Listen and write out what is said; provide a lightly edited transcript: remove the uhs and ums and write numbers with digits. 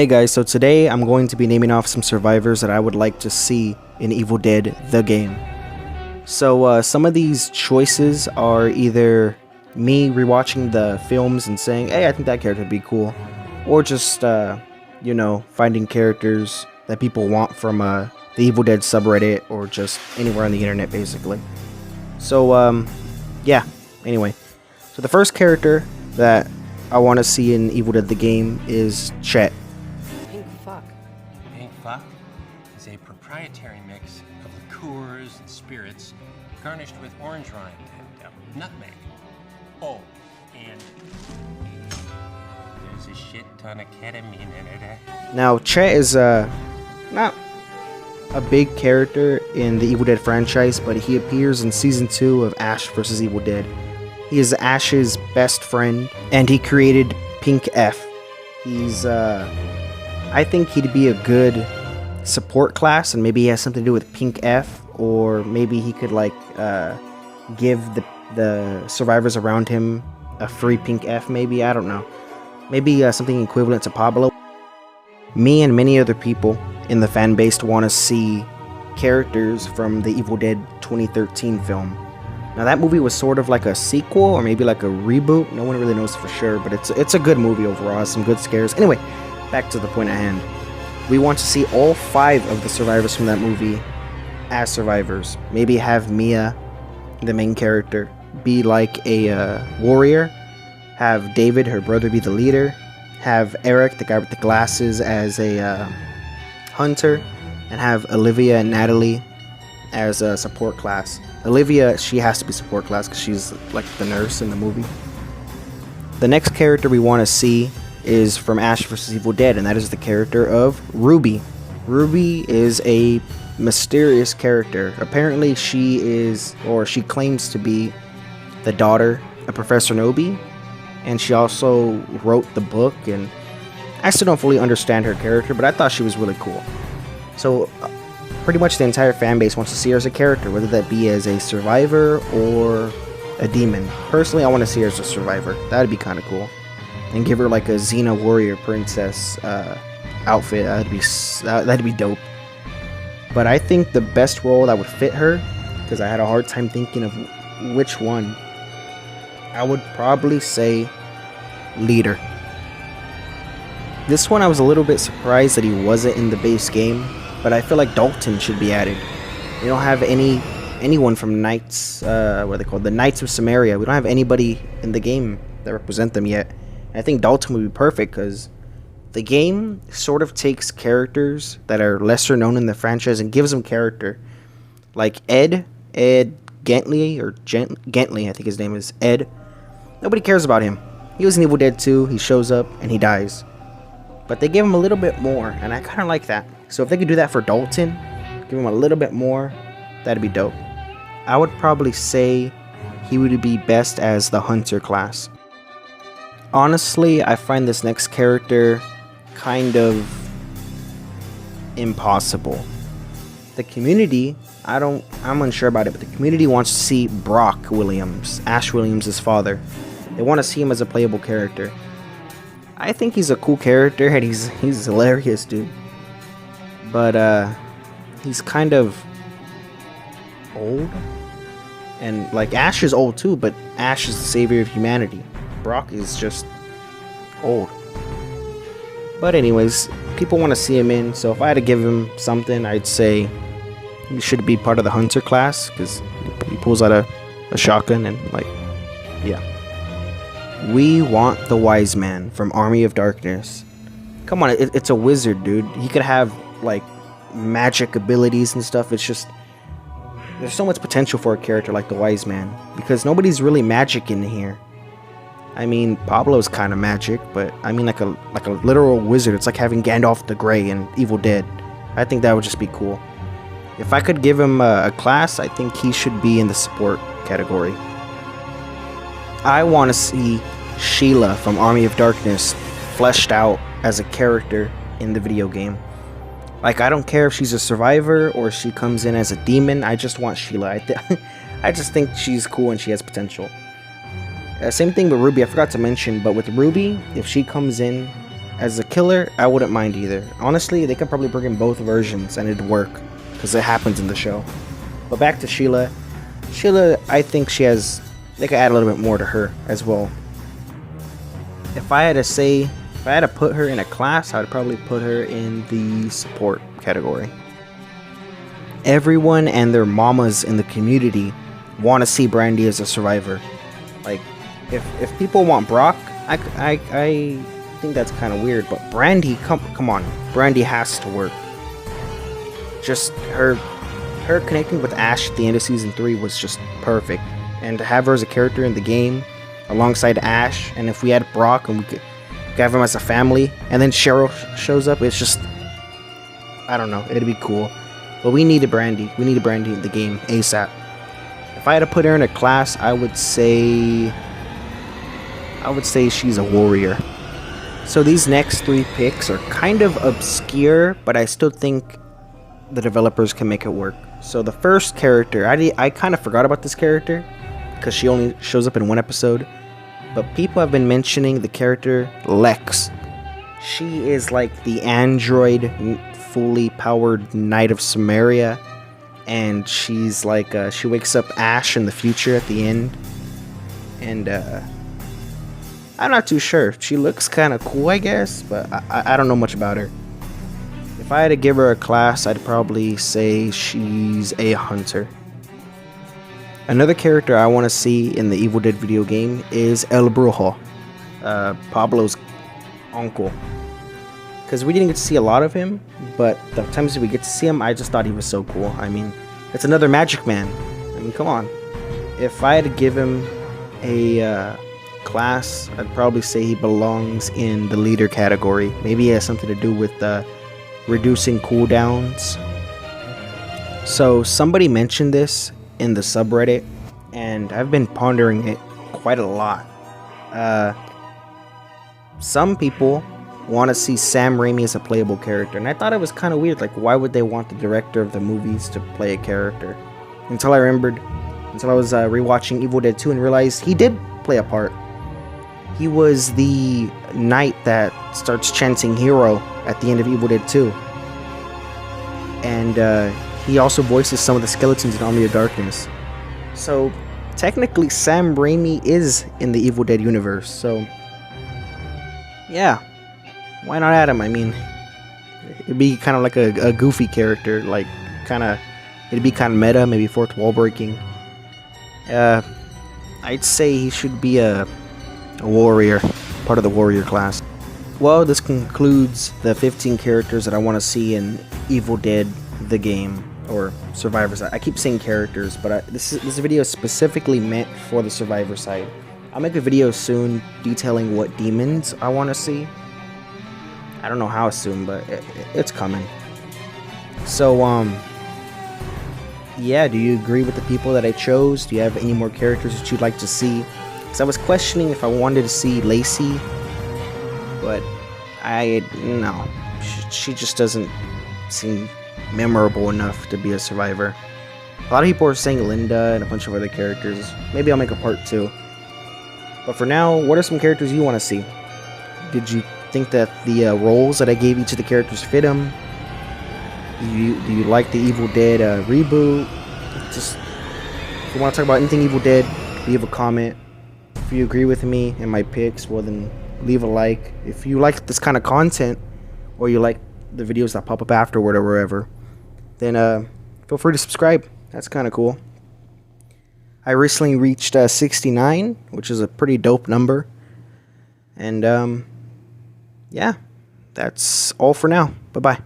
Hey guys, so today I'm going to be naming off some survivors that I would like to see in Evil Dead the game. So some of these choices are either me rewatching the films and saying, hey, I think that character would be cool, or just, finding characters that people want from the Evil Dead subreddit or just anywhere on the internet, basically. So, yeah, anyway. So the first character that I want to see in Evil Dead the game is Chet. Pink Fuck. Pink Fuck is a proprietary mix of liqueurs and spirits garnished with orange rind and nutmeg. Oh, and there's a shit ton of ketamine in it. Now, Chet is not a big character in the Evil Dead franchise, but he appears in Season 2 of Ash vs. Evil Dead. He is Ash's best friend, and he created Pink F. He's, I think he'd be a good support class, and maybe he has something to do with Pink F, or maybe he could, give the survivors around him a free Pink F, maybe, I don't know. Maybe something equivalent to Pablo. Me and many other people in the fan base want to see characters from the Evil Dead 2013 film. Now that movie was sort of like a sequel or maybe like a reboot. No one really knows for sure, but it's a good movie overall. It has some good scares. Anyway, back to the point at hand. We want to see all 5 of the survivors from that movie as survivors. Maybe have Mia, the main character, be like a warrior. Have David, her brother, be the leader. Have Eric, the guy with the glasses, as a hunter. And have Olivia and Natalie as a support class. Olivia, she has to be support class because she's like the nurse in the movie. The next character we want to see is from Ash vs. Evil Dead, and that is the character of Ruby. Ruby is a mysterious character. Apparently she is, or she claims to be, the daughter of Professor Nobi, and she also wrote the book, and I still don't fully understand her character, but I thought she was really cool. So pretty much the entire fan base wants to see her as a character, whether that be as a survivor or a demon. Personally, I want to see her as a survivor. That'd be kind of cool. And give her like a Xena warrior princess outfit. That'd be dope. But I think the best role that would fit her, because I had a hard time thinking of which one, I would probably say leader. This one I was a little bit surprised that he wasn't in the base game, but I feel like Dalton should be added. We don't have anyone from Knights, what are they called? The Knights of Samaria. We don't have anybody in the game that represent them yet. And I think Dalton would be perfect because the game sort of takes characters that are lesser known in the franchise and gives them character. Like Ed Gentley, or Gentley, I think his name is Ed. Nobody cares about him. He was in Evil Dead 2, he shows up and he dies. But they give him a little bit more, and I kind of like that. So if they could do that for Dalton, give him a little bit more, that'd be dope. I would probably say he would be best as the hunter class. Honestly, I find this next character kind of impossible. The community, I'm unsure about it, but the community wants to see Brock Williams, Ash Williams' father. They want to see him as a playable character. I think he's a cool character, and he's hilarious, dude. But he's kind of old, and like Ash is old too, but Ash is the savior of humanity. Brock is just old. But anyways, people want to see him in, so if I had to give him something, I'd say he should be part of the hunter class, because he pulls out a shotgun and yeah. We want the Wise Man from Army of Darkness. Come on, it's a wizard, dude. He could have like magic abilities and stuff. It's just, there's so much potential for a character like the Wise Man, because nobody's really magic in here. I mean, Pablo's kind of magic, but I mean like a literal wizard. It's like having Gandalf the Grey in Evil Dead. I think that would just be cool. If I could give him a class, I think he should be in the support category. I want to see Sheila from Army of Darkness fleshed out as a character in the video game. Like, I don't care if she's a survivor or she comes in as a demon. I just want Sheila. I just think she's cool and she has potential. Same thing with Ruby. I forgot to mention, but with Ruby, if she comes in as a killer, I wouldn't mind either. Honestly, they could probably bring in both versions and it'd work, because it happens in the show. But back to Sheila. Sheila, I think they could add a little bit more to her as well. If I had to put her in a class, I would probably put her in the support category. Everyone and their mamas in the community want to see Brandy as a survivor. Like, if people want Brock, I think that's kind of weird, but Brandy, come on, Brandy has to work. Just her connecting with Ash at the end of season 3 was just perfect, and to have her as a character in the game alongside Ash, and if we had Brock and we could have him as a family, and then Cheryl shows up, it's just, I don't know, it'd be cool. But we needed Brandy. We needed Brandy in the game ASAP. If I had to put her in a class, I would say she's a warrior. So these next 3 picks are kind of obscure, but I still think the developers can make it work. So the first character, I kind of forgot about this character because she only shows up in 1 episode, but people have been mentioning the character Lex. She is like the android fully powered Knight of Samaria, and she's like she wakes up Ash in the future at the end, and I'm not too sure. She looks kind of cool, I guess, but I don't know much about her. If I had to give her a class, I'd probably say she's a hunter. Another character I want to see in the Evil Dead video game is El Brujo, Pablo's uncle. Because we didn't get to see a lot of him, but the times that we get to see him, I just thought he was so cool. I mean, it's another Magic Man. I mean, come on. If I had to give him a class, I'd probably say he belongs in the leader category. Maybe he has something to do with reducing cooldowns. So somebody mentioned this in the subreddit, and I've been pondering it quite a lot. Some people want to see Sam Raimi as a playable character, and I thought it was kind of weird. Like, why would they want the director of the movies to play a character? Until I was rewatching Evil Dead 2 and realized he did play a part. He was the knight that starts chanting hero at the end of Evil Dead 2. And he also voices some of the skeletons in Army of Darkness. So technically Sam Raimi is in the Evil Dead universe. So yeah, why not add him? I mean, it'd be kind of like a goofy character, like it'd be kind of meta, maybe fourth wall breaking. I'd say he should be a warrior, part of the warrior class. Well, this concludes the 15 characters that I want to see in Evil Dead the game, or Survivor side. I keep saying characters, but this video is specifically meant for the Survivor side. I'll make a video soon detailing what demons I want to see. I don't know how soon, but it's coming. So, yeah, do you agree with the people that I chose? Do you have any more characters that you'd like to see? Because I was questioning if I wanted to see Lacey, but no, she just doesn't seem memorable enough to be a survivor. A lot of people are saying Linda and a bunch of other characters. Maybe I'll make a part 2. But for now, what are some characters you want to see? Did you think that the roles that I gave each of the characters fit them? Do you like the Evil Dead reboot? Just, if you want to talk about anything Evil Dead, leave a comment. If you agree with me and my picks, well then leave a like. If you like this kind of content, or you like the videos that pop up afterward or wherever, then feel free to subscribe. That's kind of cool. I recently reached 69, which is a pretty dope number. And yeah, that's all for now. Bye-bye.